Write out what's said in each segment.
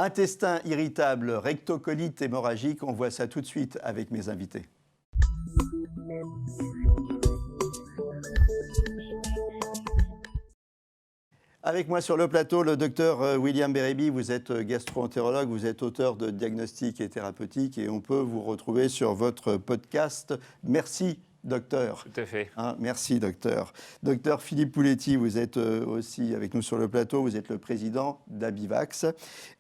Intestin irritable, rectocolite hémorragique, on voit ça tout de suite avec mes invités. Avec moi sur le plateau, le docteur William Bérébi, vous êtes gastro-entérologue, vous êtes auteur de Diagnostic et Thérapeutique et on peut vous retrouver sur votre podcast. Merci docteur. Tout à fait. Merci docteur. Docteur Philippe Pouletti, vous êtes aussi avec nous sur le plateau, vous êtes le président d'Abivax.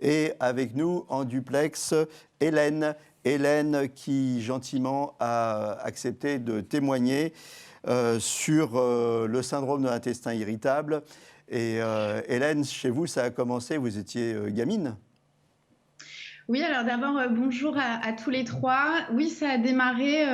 Et avec nous en duplex, Hélène qui gentiment a accepté de témoigner sur le syndrome de l'intestin irritable. Et Hélène, chez vous, ça a commencé, vous étiez gamine? Oui, alors d'abord, bonjour à tous les trois. Oui, ça a démarré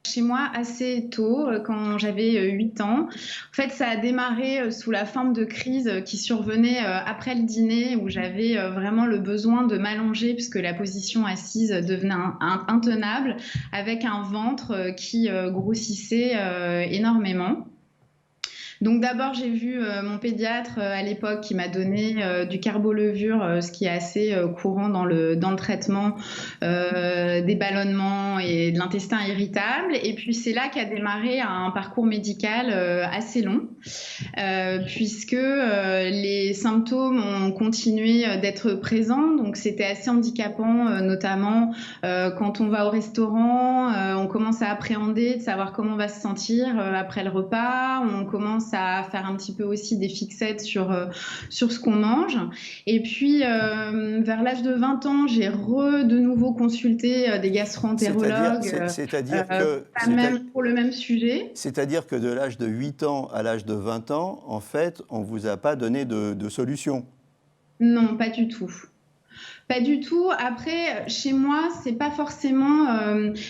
chez moi assez tôt, quand j'avais 8 ans. En fait, ça a démarré sous la forme de crise qui survenait après le dîner, où j'avais vraiment le besoin de m'allonger puisque la position assise devenait intenable, avec un ventre qui grossissait énormément. Donc d'abord, j'ai vu mon pédiatre à l'époque qui m'a donné du carbolevure, ce qui est assez courant dans le traitement des ballonnements et de l'intestin irritable. Et puis c'est là qu'a démarré un parcours médical assez long, puisque les symptômes ont continué d'être présents. Donc c'était assez handicapant, notamment quand on va au restaurant, on commence à appréhender de savoir comment on va se sentir après le repas, on commence à faire un petit peu aussi des fixettes sur ce qu'on mange. Et puis, vers l'âge de 20 ans, j'ai de nouveau consulté des gastro-entérologues. C'est-à-dire que... pour le même sujet. C'est-à-dire que de l'âge de 8 ans à l'âge de 20 ans, en fait, on ne vous a pas donné de solution? Non, pas du tout. Pas du tout. Après, chez moi, c'est pas forcément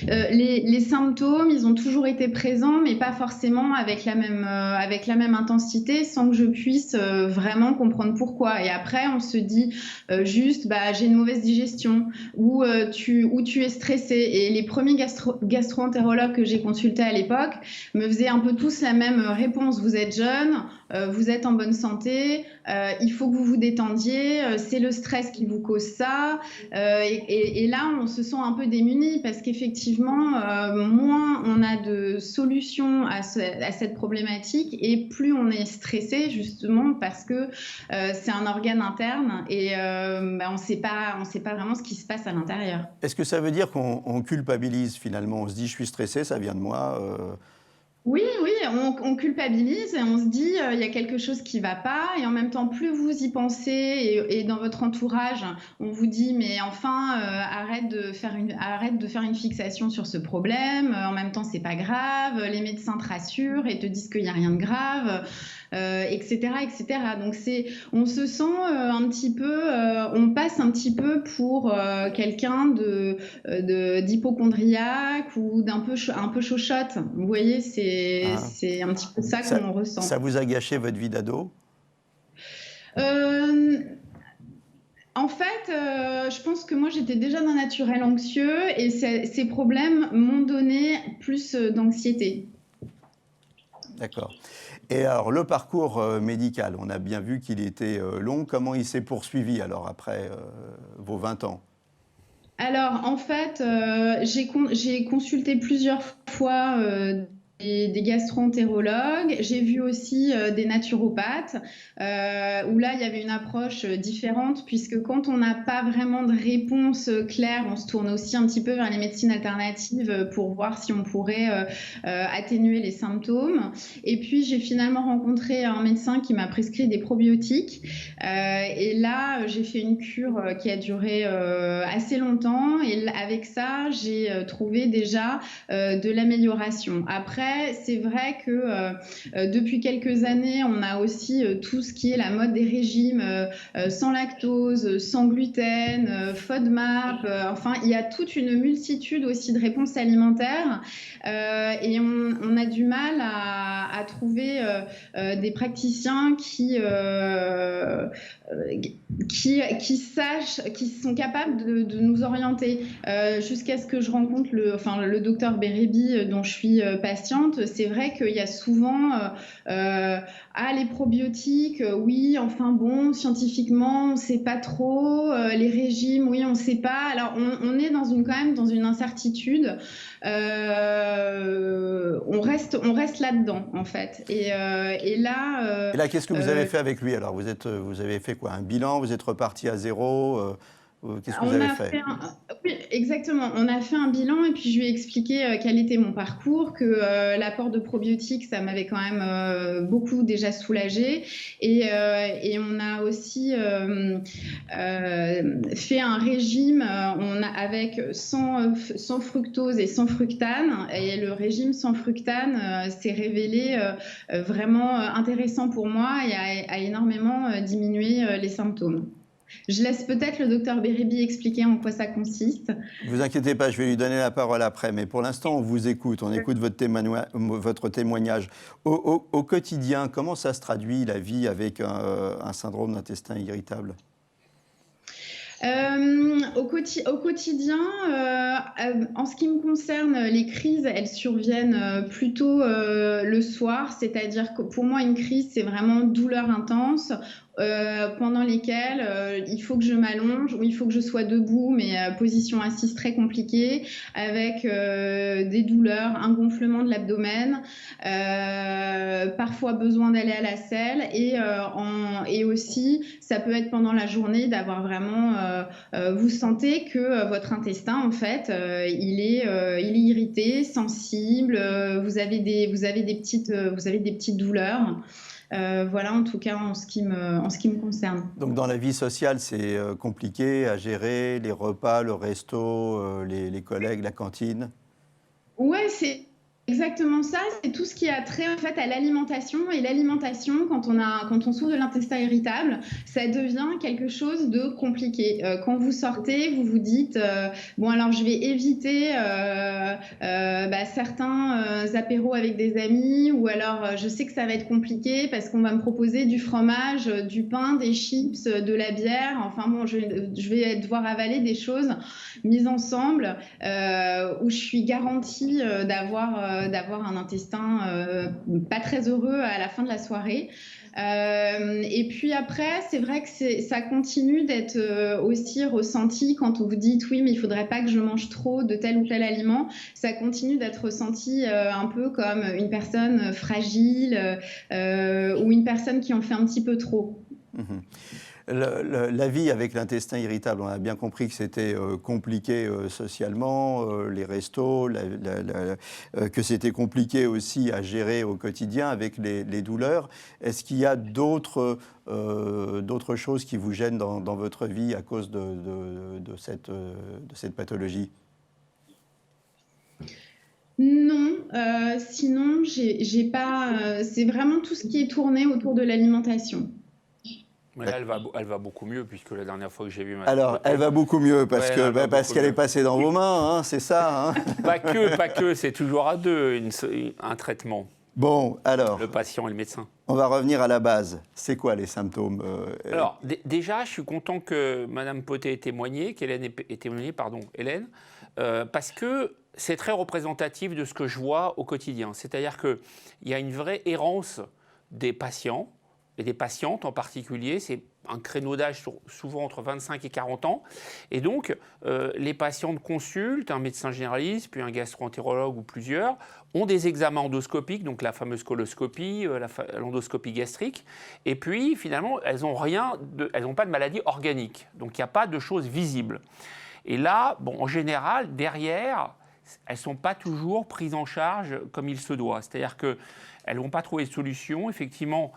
les symptômes, ils ont toujours été présents, mais pas forcément avec la même intensité, sans que je puisse vraiment comprendre pourquoi. Et après, on se dit juste, j'ai une mauvaise digestion, ou tu es stressé. Et les premiers gastro-entérologues que j'ai consultés à l'époque me faisaient un peu tous la même réponse. Vous êtes jeune, vous êtes en bonne santé, il faut que vous vous détendiez, c'est le stress qui vous cause ça. Et là, on se sent un peu démuni parce qu'effectivement, moins on a de solutions à cette problématique et plus on est stressé, justement parce que c'est un organe interne et on ne sait pas vraiment ce qui se passe à l'intérieur. Est-ce que ça veut dire qu'on culpabilise finalement? On se dit, je suis stressé, ça vient de moi Oui, on culpabilise et on se dit il y a quelque chose qui ne va pas et en même temps plus vous y pensez et dans votre entourage on vous dit mais enfin arrête de faire une fixation sur ce problème, en même temps c'est pas grave, les médecins te rassurent et te disent qu'il n'y a rien de grave, etc. Donc on se sent un petit peu, on passe un petit peu pour quelqu'un d'hypocondriaque ou un peu chochotte, vous voyez, c'est un petit peu ça qu'on ressent. Ça vous a gâché votre vie d'ado? En fait, je pense que moi, j'étais déjà d'un naturel anxieux et ces problèmes m'ont donné plus d'anxiété. D'accord. Et alors, le parcours médical, on a bien vu qu'il était long. Comment il s'est poursuivi alors après vos 20 ans? Alors, en fait, j'ai consulté plusieurs fois des gastro-entérologues. J'ai vu aussi des naturopathes où là, il y avait une approche différente puisque quand on n'a pas vraiment de réponse claire, on se tourne aussi un petit peu vers les médecines alternatives pour voir si on pourrait atténuer les symptômes. Et puis, j'ai finalement rencontré un médecin qui m'a prescrit des probiotiques. Et là, j'ai fait une cure qui a duré assez longtemps. Et avec ça, j'ai trouvé déjà de l'amélioration. Après, c'est vrai que depuis quelques années, on a aussi tout ce qui est la mode des régimes sans lactose, sans gluten, FODMAP. Enfin, il y a toute une multitude aussi de réponses alimentaires et on a du mal à trouver des praticiens qui sachent, qui sont capables de nous orienter jusqu'à ce que je rencontre le docteur Bérébi dont je suis patiente. étudiantes, c'est vrai qu'il y a souvent les probiotiques, oui, enfin bon, scientifiquement, on ne sait pas trop. Les régimes, oui, on ne sait pas. Alors, on est quand même dans une incertitude. On reste là-dedans, en fait. Et là, Et là, qu'est-ce que vous avez fait avec lui? Alors, vous avez fait quoi? Un bilan? Vous êtes reparti à zéro? Qu'est-ce que vous avez fait? Oui, exactement. On a fait un bilan et puis je lui ai expliqué quel était mon parcours, que l'apport de probiotiques, ça m'avait quand même beaucoup déjà soulagée. Et on a aussi fait un régime avec sans fructose et sans fructane. Et le régime sans fructane s'est révélé vraiment intéressant pour moi et a énormément diminué les symptômes. Je laisse peut-être le docteur Beribi expliquer en quoi ça consiste. Ne vous inquiétez pas, je vais lui donner la parole après. Mais pour l'instant, on vous écoute. On écoute votre témoignage. Au quotidien, comment ça se traduit la vie avec un syndrome d'intestin irritable? Au quotidien, en ce qui me concerne, les crises, elles surviennent plutôt le soir, c'est-à-dire que pour moi, une crise, c'est vraiment douleur intense. Pendant lesquelles il faut que je m'allonge ou il faut que je sois debout, mais position assise très compliquée, avec des douleurs, un gonflement de l'abdomen, parfois besoin d'aller à la selle et aussi ça peut être pendant la journée d'avoir vraiment vous sentez que votre intestin en fait il est irrité, sensible, vous avez des petites douleurs. Voilà, en tout cas, en ce qui me concerne. Donc, dans la vie sociale, c'est compliqué à gérer, les repas, le resto, les collègues, la cantine? Ouais, c'est exactement ça. C'est tout ce qui a trait en fait à l'alimentation. Et l'alimentation, quand on souffre de l'intestin irritable, ça devient quelque chose de compliqué. Quand vous sortez, vous vous dites bon alors je vais éviter certains apéros avec des amis, ou alors je sais que ça va être compliqué parce qu'on va me proposer du fromage, du pain, des chips, de la bière. Enfin bon, je vais devoir avaler des choses mises ensemble où je suis garantie d'avoir un intestin pas très heureux à la fin de la soirée. Et puis après, c'est vrai que ça continue d'être aussi ressenti quand on vous dit oui, mais il ne faudrait pas que je mange trop de tel ou tel aliment. Ça continue d'être ressenti un peu comme une personne fragile ou une personne qui en fait un petit peu trop. Mmh. La vie avec l'intestin irritable, on a bien compris que c'était compliqué socialement, les restos, que c'était compliqué aussi à gérer au quotidien avec les douleurs. Est-ce qu'il y a d'autres choses qui vous gênent dans votre vie à cause de cette pathologie? Non, sinon j'ai pas. C'est vraiment tout ce qui est tourné autour de l'alimentation. Mais là, elle va beaucoup mieux, puisque la dernière fois que j'ai vu ma... Alors, elle va beaucoup mieux parce qu'elle est passée dans vos mains, hein, c'est ça, hein. Pas que, c'est toujours à deux, un traitement. Bon, alors... Le patient et le médecin. On va revenir à la base. C'est quoi les symptômes Alors, déjà, je suis content que Mme Potet ait témoigné, Hélène, parce que c'est très représentatif de ce que je vois au quotidien. C'est-à-dire qu'il y a une vraie errance des patients, et des patientes en particulier. C'est un créneau d'âge souvent entre 25 et 40 ans. Et donc, les patientes consultent un médecin généraliste, puis un gastro-entérologue ou plusieurs, ont des examens endoscopiques, donc la fameuse coloscopie, l'endoscopie gastrique. Et puis, finalement, elles n'ont pas de maladie organique. Donc, il n'y a pas de choses visibles. Et là, bon, en général, derrière, elles ne sont pas toujours prises en charge comme il se doit. C'est-à-dire qu'elles ne vont pas trouver de solution. Effectivement,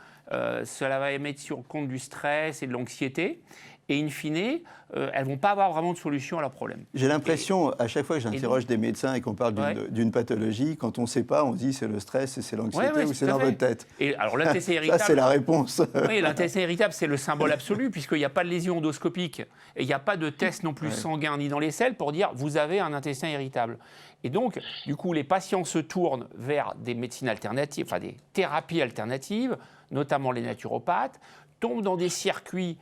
cela va émettre sur le compte du stress et de l'anxiété. Et in fine, elles ne vont pas avoir vraiment de solution à leurs problèmes. J'ai l'impression, à chaque fois que j'interroge des médecins et qu'on parle d'une pathologie, quand on ne sait pas, on dit c'est le stress, c'est l'anxiété ou c'est dans votre tête. Et alors l'intestin irritable... Ça, c'est la réponse. Oui, l'intestin irritable, c'est le symbole absolu, puisqu'il n'y a pas de lésion endoscopique et il n'y a pas de test non plus sanguin ni dans les selles pour dire vous avez un intestin irritable. Et donc, du coup, les patients se tournent vers des médecines alternatives, enfin des thérapies alternatives, notamment les naturopathes, tombent dans des circuits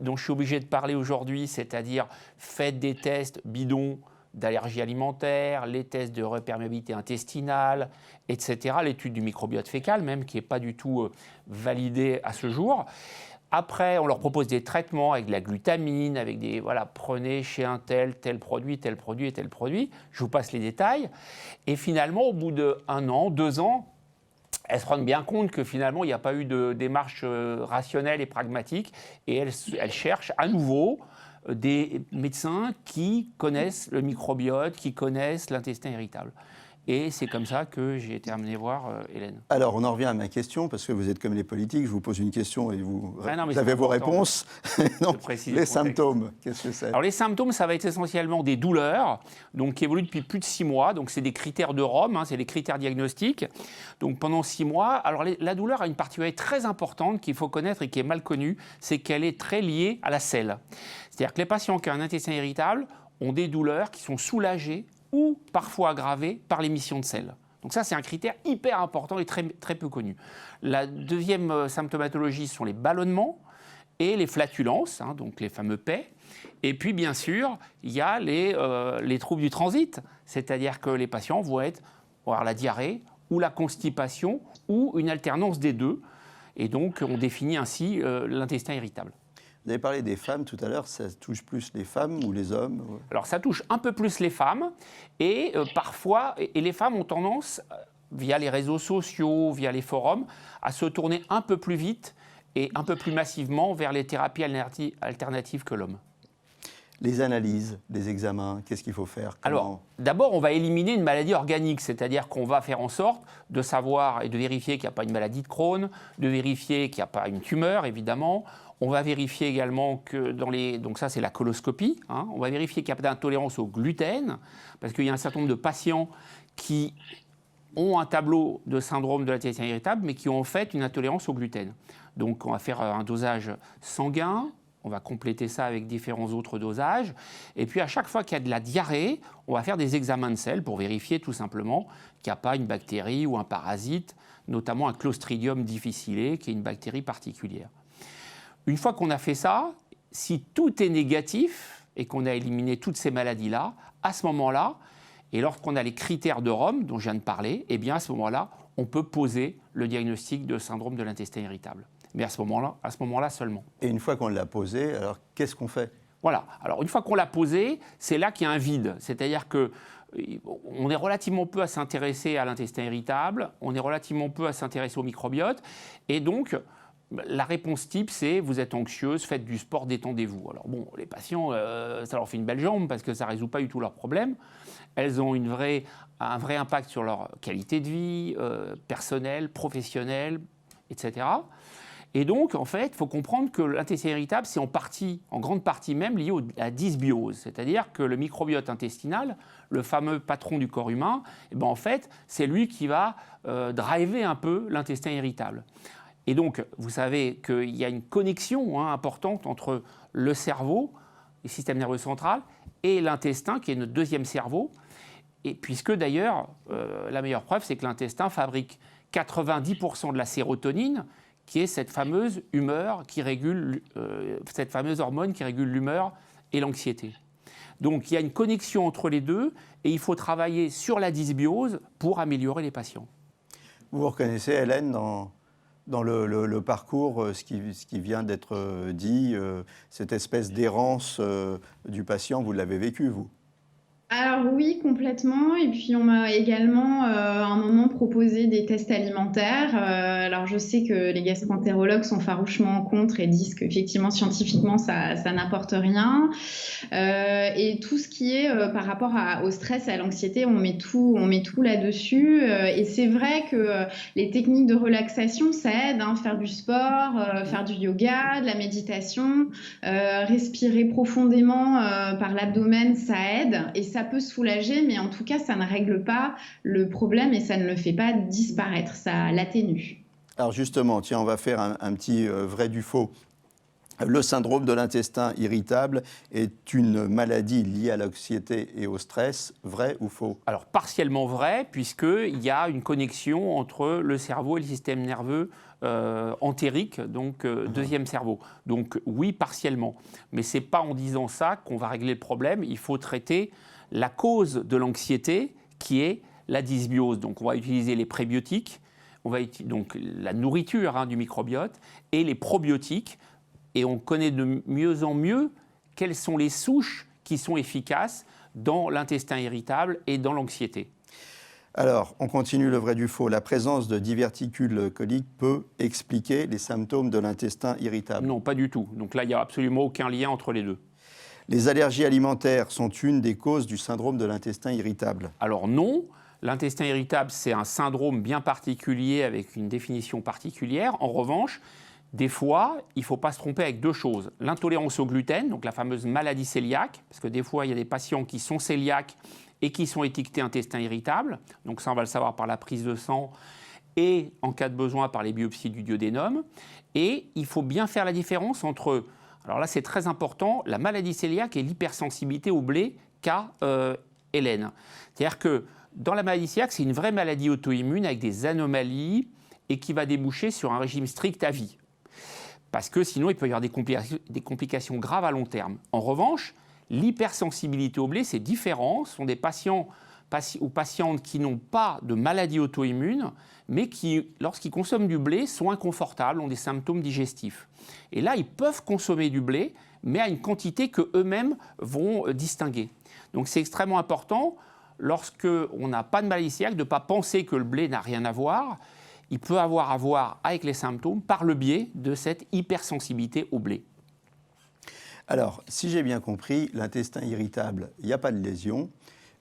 dont je suis obligé de parler aujourd'hui, c'est-à-dire faites des tests bidons, d'allergie alimentaire, les tests de perméabilité intestinale, etc. L'étude du microbiote fécal même, qui n'est pas du tout validée à ce jour. Après, on leur propose des traitements avec de la glutamine, avec des, voilà, prenez chez un tel produit, tel produit et tel produit. Je vous passe les détails. Et finalement, au bout d'1 an, 2 ans, elles se rendent bien compte que finalement, il n'y a pas eu de démarche rationnelle et pragmatique. Et elles cherchent à nouveau des médecins qui connaissent le microbiote, qui connaissent l'intestin irritable. Et c'est comme ça que j'ai été amené voir Hélène. Alors, on en revient à ma question, parce que vous êtes comme les politiques, je vous pose une question et vous non, avez vos réponses. Non, les symptômes, qu'est-ce que c'est? Alors, les symptômes, ça va être essentiellement des douleurs, donc, qui évoluent depuis plus de 6 mois. Donc, c'est des critères de Rome, hein, c'est les critères diagnostiques. Donc, pendant 6 mois, alors la douleur a une particularité très importante qu'il faut connaître et qui est mal connue, c'est qu'elle est très liée à la selle. C'est-à-dire que les patients qui ont un intestin irritable ont des douleurs qui sont soulagées ou parfois aggravées par l'émission de sel. Donc ça, c'est un critère hyper important et très, très peu connu. La deuxième symptomatologie sont les ballonnements et les flatulences, hein, donc les fameux PEI. Et puis, bien sûr, il y a les troubles du transit, c'est-à-dire que les patients vont avoir la diarrhée ou la constipation ou une alternance des deux. Et donc, on définit ainsi l'intestin irritable. Vous avez parlé des femmes tout à l'heure, ça touche plus les femmes ou les hommes? Alors ça touche un peu plus les femmes et parfois, et les femmes ont tendance, via les réseaux sociaux, via les forums, à se tourner un peu plus vite et un peu plus massivement vers les thérapies alternatives que l'homme. Les analyses, les examens, qu'est-ce qu'il faut faire? Alors, d'abord, on va éliminer une maladie organique, c'est-à-dire qu'on va faire en sorte de savoir et de vérifier qu'il n'y a pas une maladie de Crohn, de vérifier qu'il n'y a pas une tumeur, évidemment. On va vérifier également que donc ça c'est la coloscopie, hein, on va vérifier qu'il n'y a pas d'intolérance au gluten, parce qu'il y a un certain nombre de patients qui ont un tableau de syndrome de l'intestin irritable, mais qui ont en fait une intolérance au gluten. Donc on va faire un dosage sanguin, on va compléter ça avec différents autres dosages, et puis à chaque fois qu'il y a de la diarrhée, on va faire des examens de sel pour vérifier tout simplement qu'il n'y a pas une bactérie ou un parasite, notamment un Clostridium difficile, qui est une bactérie particulière. Une fois qu'on a fait ça, si tout est négatif et qu'on a éliminé toutes ces maladies-là, à ce moment-là, et lorsqu'on a les critères de Rome dont je viens de parler, eh bien à ce moment-là, on peut poser le diagnostic de syndrome de l'intestin irritable. Mais à ce moment-là seulement. Et une fois qu'on l'a posé, alors qu'est-ce qu'on fait? Voilà. Alors une fois qu'on l'a posé, c'est là qu'il y a un vide. C'est-à-dire qu'on est relativement peu à s'intéresser à l'intestin irritable, on est relativement peu à s'intéresser au microbiote, et donc la réponse type, c'est vous êtes anxieuse, faites du sport, détendez-vous. Alors bon, les patients, ça leur fait une belle jambe parce que ça ne résout pas du tout leurs problèmes. Elles ont un vrai impact sur leur qualité de vie, personnelle, professionnelle, etc. Et donc, en fait, il faut comprendre que l'intestin irritable, c'est en grande partie même lié à la dysbiose. C'est-à-dire que le microbiote intestinal, le fameux patron du corps humain, eh ben, en fait, c'est lui qui va driver un peu l'intestin irritable. Et donc, vous savez qu'il y a une connexion importante entre le cerveau, le système nerveux central, et l'intestin, qui est notre deuxième cerveau. Et puisque d'ailleurs, la meilleure preuve, c'est que l'intestin fabrique 90% de la sérotonine, qui est cette fameuse humeur qui régule, cette fameuse hormone qui régule l'humeur et l'anxiété. Donc, il y a une connexion entre les deux, et il faut travailler sur la dysbiose pour améliorer les patients. Vous reconnaissez, Hélène, dans le parcours, ce qui vient d'être dit, cette espèce d'errance du patient, vous l'avez vécu, vous? Alors oui, complètement. Et puis on m'a également à un moment proposé des tests alimentaires. Alors je sais que les gastroentérologues sont farouchement contre et disent qu'effectivement scientifiquement ça n'apporte rien. Et tout ce qui est par rapport au stress et à l'anxiété, on met tout là-dessus. Et c'est vrai que les techniques de relaxation, ça aide, hein, faire du sport, faire du yoga, de la méditation, respirer profondément par l'abdomen, ça aide. Et ça peut soulager, mais en tout cas, ça ne règle pas le problème et ça ne le fait pas disparaître, ça l'atténue. Alors justement, tiens, on va faire un petit vrai du faux. le syndrome de l'intestin irritable est une maladie liée à l'anxiété et au stress, vrai ou faux? Alors, partiellement vrai, puisqu'il y a une connexion entre le cerveau et le système nerveux entérique, donc deuxième cerveau. Donc, oui, partiellement. Mais ce n'est pas en disant ça qu'on va régler le problème. Il faut traiter la cause de l'anxiété, qui est la dysbiose. Donc, on va utiliser les prébiotiques, donc la nourriture du microbiote, et les probiotiques. Et on connaît de mieux en mieux quelles sont les souches qui sont efficaces dans l'intestin irritable et dans l'anxiété. Alors, on continue le vrai du faux. La présence de diverticules coliques peut expliquer les symptômes de l'intestin irritable? Non, pas du tout. Donc là, il n'y a absolument aucun lien entre les deux. Les allergies alimentaires sont une des causes du syndrome de l'intestin irritable? Alors non, l'intestin irritable, c'est un syndrome bien particulier avec une définition particulière. En revanche, des fois, il ne faut pas se tromper avec deux choses. L'intolérance au gluten, donc la fameuse maladie cœliaque, parce que des fois, il y a des patients qui sont cœliaques et qui sont étiquetés intestin irritable. Donc ça, on va le savoir par la prise de sang et, en cas de besoin, par les biopsies du duodénum. Et il faut bien faire la différence entre, alors là, c'est très important, la maladie cœliaque et l'hypersensibilité au blé qu'a Hélène. C'est-à-dire que dans la maladie cœliaque, c'est une vraie maladie auto-immune avec des anomalies et qui va déboucher sur un régime strict à vie. Parce que sinon, il peut y avoir des complications graves à long terme. En revanche, l'hypersensibilité au blé, c'est différent. Ce sont des patients ou patientes qui n'ont pas de maladie auto-immune, mais qui, lorsqu'ils consomment du blé, sont inconfortables, ont des symptômes digestifs. Et là, ils peuvent consommer du blé, mais à une quantité qu'eux-mêmes vont distinguer. Donc c'est extrêmement important, lorsqu'on n'a pas de maladie cœliaque, de ne pas penser que le blé n'a rien à voir. Il peut avoir à voir avec les symptômes par le biais de cette hypersensibilité au blé. Alors, si j'ai bien compris, l'intestin irritable, il n'y a pas de lésion,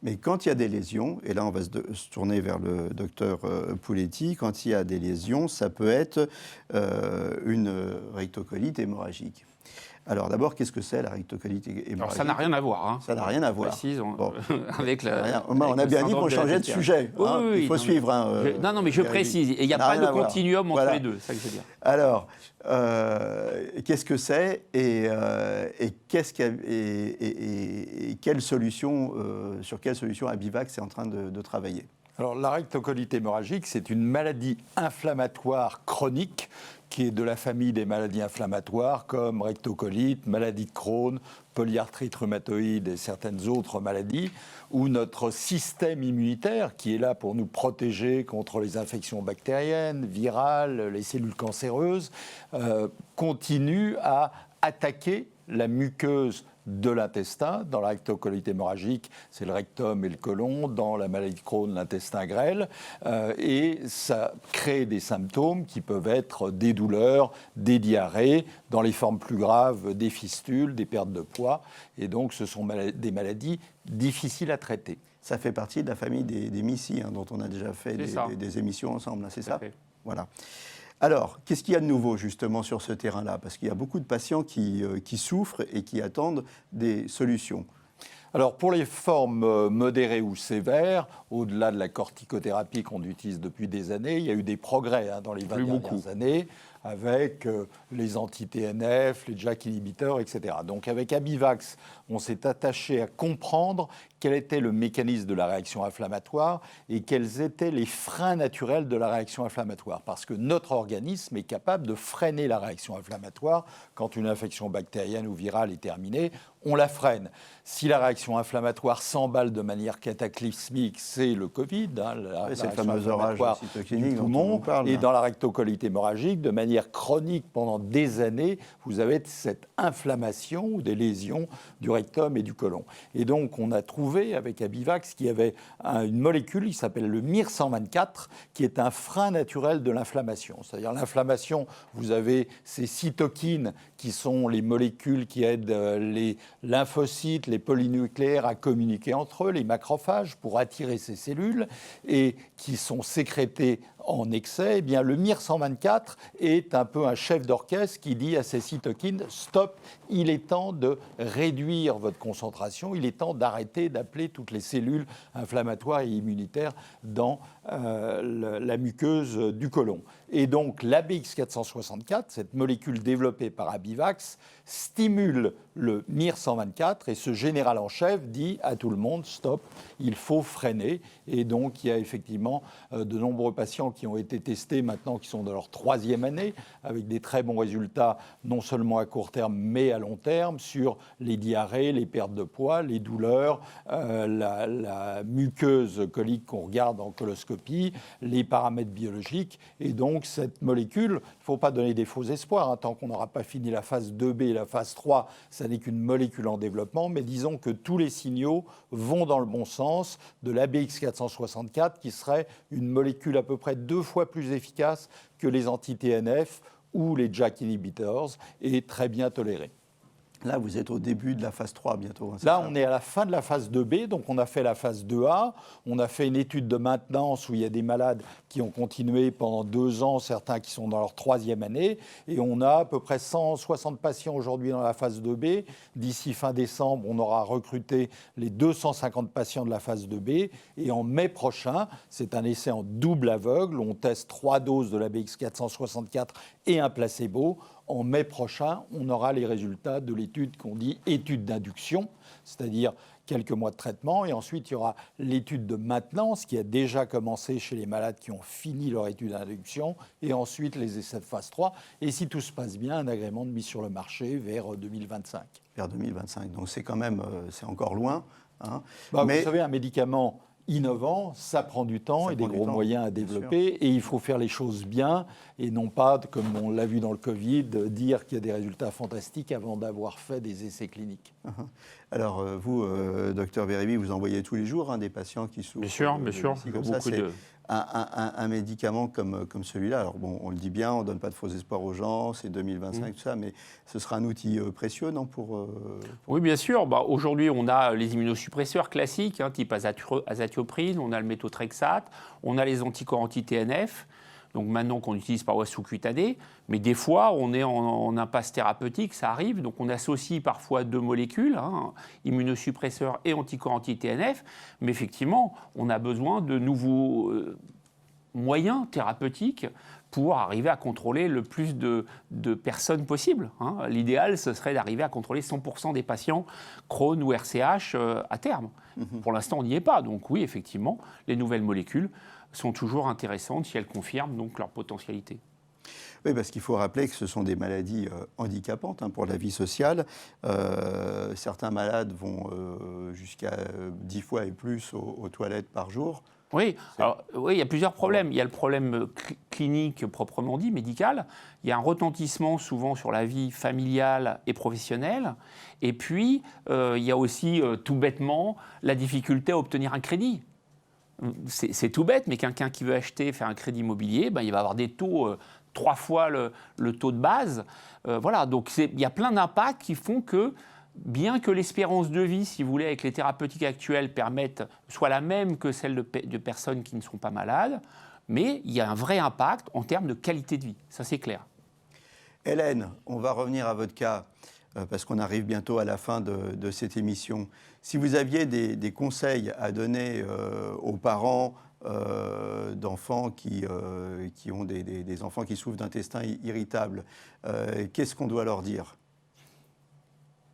mais quand il y a des lésions, et là on va se tourner vers le docteur Pouletti, quand il y a des lésions, ça peut être une rectocolite hémorragique. Alors d'abord, qu'est-ce que c'est la rectocolite hémorragique? Alors ça n'a rien à voir. Ça n'a rien à voir. Précise, bon. Avec la, on a bien dit qu'on changeait de sujet. Oui, oui, il faut suivre. Non, mais je précise. Il n'y a pas de continuum entre les deux, c'est ça que je veux dire. Alors, qu'est-ce que c'est et quelle solution, sur quelle solution Abivax est en train de travailler? Alors, la rectocolite hémorragique, c'est une maladie inflammatoire chronique qui est de la famille des maladies inflammatoires comme rectocolite, maladie de Crohn, polyarthrite rhumatoïde et certaines autres maladies, où notre système immunitaire, qui est là pour nous protéger contre les infections bactériennes, virales, les cellules cancéreuses, continue à attaquer la muqueuse de l'intestin. Dans la rectocolite hémorragique, c'est le rectum et le côlon. Dans la maladie de Crohn, l'intestin grêle. Et ça crée des symptômes qui peuvent être des douleurs, des diarrhées, dans les formes plus graves, des fistules, des pertes de poids. Et donc, ce sont des maladies difficiles à traiter. Ça fait partie de la famille des MICI, dont on a déjà fait des émissions ensemble, c'est ça? Voilà. Alors, qu'est-ce qu'il y a de nouveau justement sur ce terrain-là? Parce qu'il y a beaucoup de patients qui souffrent et qui attendent des solutions. Alors, pour les formes modérées ou sévères, au-delà de la corticothérapie qu'on utilise depuis des années, il y a eu des progrès dans les 20 dernières années avec les anti-TNF, les JAK inhibiteurs, etc. Donc, avec Abivax, on s'est attaché à comprendre quel était le mécanisme de la réaction inflammatoire et quels étaient les freins naturels de la réaction inflammatoire. Parce que notre organisme est capable de freiner la réaction inflammatoire. Quand une infection bactérienne ou virale est terminée, on la freine. Si la réaction inflammatoire s'emballe de manière cataclysmique, c'est le Covid, c'est le fameux orage cytokinique dont on parle. Et dans la rectocolite hémorragique, de manière chronique pendant des années, vous avez cette inflammation ou des lésions du rectum et du côlon. Et donc, on a trouvé avec Abivax qu'il y avait une molécule qui s'appelle le MIR124, qui est un frein naturel de l'inflammation. C'est-à-dire l'inflammation, vous avez ces cytokines qui sont les molécules qui aident les lymphocytes, les polynucléaires à communiquer entre eux, les macrophages pour attirer ces cellules et qui sont sécrétées en excès, eh bien, le MIR-124 est un peu un chef d'orchestre qui dit à ces cytokines « Stop, il est temps de réduire votre concentration, il est temps d'arrêter d'appeler toutes les cellules inflammatoires et immunitaires dans la muqueuse du côlon ». Et donc l'ABX464, cette molécule développée par Abivax, stimule le MIR-124 et ce général en chef dit à tout le monde « Stop, il faut freiner ». Et donc il y a effectivement de nombreux patients qui ont été testés maintenant, qui sont dans leur 3e année, avec des très bons résultats, non seulement à court terme, mais à long terme, sur les diarrhées, les pertes de poids, les douleurs, la muqueuse colique qu'on regarde en coloscopie, les paramètres biologiques. Et donc, cette molécule, il ne faut pas donner des faux espoirs. Tant qu'on n'aura pas fini la phase 2B et la phase 3, ça n'est qu'une molécule en développement. Mais disons que tous les signaux vont dans le bon sens de l'ABX464, qui serait une molécule à peu près 2 fois plus efficace que les anti-TNF ou les JAK inhibitors et très bien tolérée. Là, vous êtes au début de la phase 3 bientôt. Là, on est à la fin de la phase 2B, donc on a fait la phase 2A. On a fait une étude de maintenance où il y a des malades qui ont continué pendant 2 ans, certains qui sont dans leur 3e année. Et on a à peu près 160 patients aujourd'hui dans la phase 2B. D'ici fin décembre, on aura recruté les 250 patients de la phase 2B. Et en mai prochain, c'est un essai en double aveugle. On teste 3 doses de la BX464 et un placebo. En mai prochain, on aura les résultats de l'étude qu'on dit étude d'induction, c'est-à-dire quelques mois de traitement. Et ensuite, il y aura l'étude de maintenance qui a déjà commencé chez les malades qui ont fini leur étude d'induction. Et ensuite, les essais de phase 3. Et si tout se passe bien, un agrément de mise sur le marché vers 2025. Vers 2025. Donc c'est quand même, c'est encore loin. Hein. Mais vous savez, un médicament innovant, ça prend du temps et des gros moyens à développer. Et il faut faire les choses bien et non pas, comme on l'a vu dans le Covid, dire qu'il y a des résultats fantastiques avant d'avoir fait des essais cliniques. Alors vous, docteur Beribi, vous envoyez tous les jours des patients qui souffrent. Bien sûr. Comme ça, c'est un médicament comme celui-là. Alors bon, on le dit bien, on ne donne pas de faux espoirs aux gens, c'est 2025, tout ça, mais ce sera un outil précieux, non pour... Oui, bien sûr. Aujourd'hui, on a les immunosuppresseurs classiques, type azatioprine, on a le méthotrexate, on a les anticorps anti-TNF. Donc maintenant qu'on utilise par voie sous-cutanée, mais des fois on est en impasse thérapeutique, ça arrive, donc on associe parfois 2 molécules, immunosuppresseurs et anticorps anti-TNF, mais effectivement on a besoin de nouveaux moyens thérapeutiques pour arriver à contrôler le plus de personnes possible. L'idéal, ce serait d'arriver à contrôler 100% des patients Crohn ou RCH à terme. Pour l'instant, on n'y est pas. Donc oui, effectivement, les nouvelles molécules sont toujours intéressantes si elles confirment donc leur potentialité. Oui, parce qu'il faut rappeler que ce sont des maladies handicapantes pour la vie sociale. Certains malades vont jusqu'à 10 fois et plus aux toilettes par jour. Oui, il y a plusieurs problèmes. Il y a le problème clinique proprement dit, médical. Il y a un retentissement souvent sur la vie familiale et professionnelle. Et puis, il y a aussi, tout bêtement, la difficulté à obtenir un crédit. C'est tout bête, mais quelqu'un qui veut faire un crédit immobilier, il va avoir des taux 3 fois le taux de base. Voilà, donc il y a plein d'impacts qui font que, bien que l'espérance de vie, si vous voulez, avec les thérapeutiques actuelles soit la même que celle de personnes qui ne sont pas malades, mais il y a un vrai impact en termes de qualité de vie, ça c'est clair. Hélène, on va revenir à votre cas, parce qu'on arrive bientôt à la fin de cette émission. Si vous aviez des conseils à donner aux parents d'enfants qui ont des enfants qui souffrent d'intestin irritable, qu'est-ce qu'on doit leur dire ?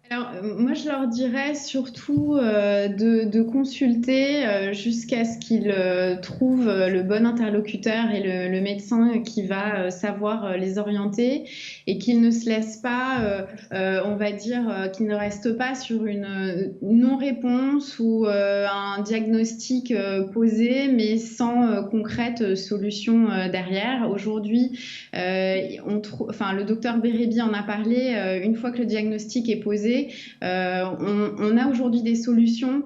Alors, moi, je leur dirais surtout de consulter jusqu'à ce qu'ils trouvent le bon interlocuteur et le médecin qui va savoir les orienter et qu'ils ne se laissent pas, on va dire, qu'ils ne restent pas sur une non-réponse ou un diagnostic posé mais sans concrète solution derrière. Aujourd'hui, le docteur Beribi en a parlé, une fois que le diagnostic est posé, on a aujourd'hui des solutions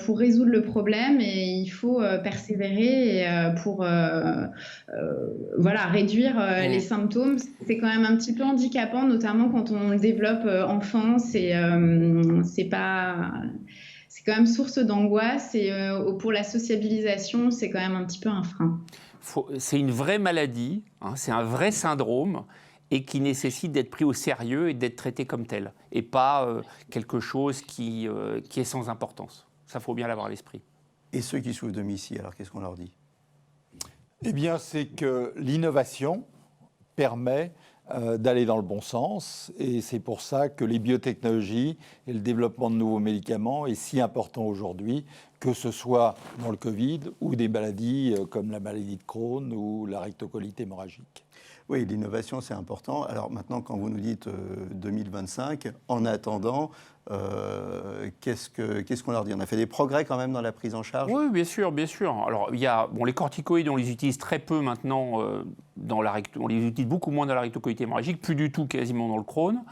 pour résoudre le problème et il faut persévérer pour réduire les symptômes. C'est quand même un petit peu handicapant, notamment quand on le développe enfant. c'est quand même source d'angoisse et pour la sociabilisation, c'est quand même un petit peu un frein. C'est une vraie maladie, hein, c'est un vrai syndrome et qui nécessite d'être pris au sérieux et d'être traité comme tel, et pas quelque chose qui est sans importance. Ça, faut bien l'avoir à l'esprit. Et ceux qui souffrent de MIS-C, alors qu'est-ce qu'on leur dit? Eh bien, c'est que l'innovation permet d'aller dans le bon sens, et c'est pour ça que les biotechnologies et le développement de nouveaux médicaments est si important aujourd'hui, que ce soit dans le Covid ou des maladies comme la maladie de Crohn ou la rectocolite hémorragique. Oui, l'innovation, c'est important. Alors maintenant, quand vous nous dites 2025, en attendant, qu'est-ce qu'on leur dit? On a fait des progrès quand même dans la prise en charge? Oui, bien sûr, bien sûr. Alors, il y a, les corticoïdes, on les utilise très peu maintenant, on les utilise beaucoup moins dans la rectocolite hémorragique, plus du tout quasiment dans le Crohn.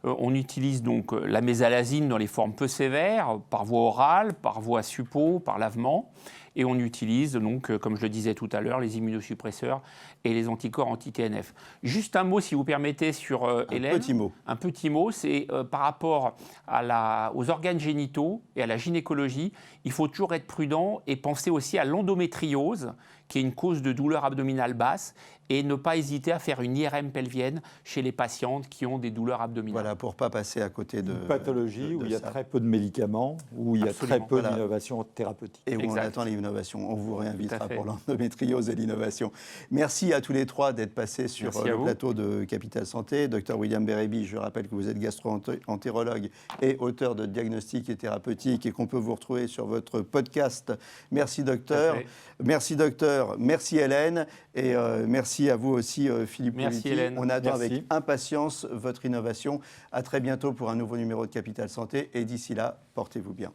On utilise donc la mésalazine dans les formes peu sévères, par voie orale, par voie suppo, par lavement. Et on utilise donc, comme je le disais tout à l'heure, les immunosuppresseurs et les anticorps anti-TNF. Juste un mot, si vous permettez, sur Hélène. Un petit mot. Un petit mot, c'est par rapport aux organes génitaux et à la gynécologie, il faut toujours être prudent et penser aussi à l'endométriose, qui est une cause de douleur abdominale basse, et ne pas hésiter à faire une IRM pelvienne chez les patientes qui ont des douleurs abdominales. Voilà, pour ne pas passer à côté de... Une pathologie où il y a ça. très peu de médicaments, où il y a Absolument. très peu d'innovation thérapeutique. Et où Exact. on attend l'innovation. On vous réinvitera Tout à fait. pour l'endométriose et l'innovation. Merci à tous les trois d'être passés sur Merci à le vous. plateau de Capital Santé. Dr William Bérébi, je rappelle que vous êtes gastro-entérologue et auteur de Diagnostic et Thérapeutique et qu'on peut vous retrouver sur votre podcast. Merci docteur. Tout à fait. Merci docteur. Merci Hélène. Et merci à vous aussi Philippe Merci, Pouletti. Hélène. On attend Merci. avec impatience votre innovation. À très bientôt pour un nouveau numéro de Capital Santé. Et d'ici là, portez-vous bien.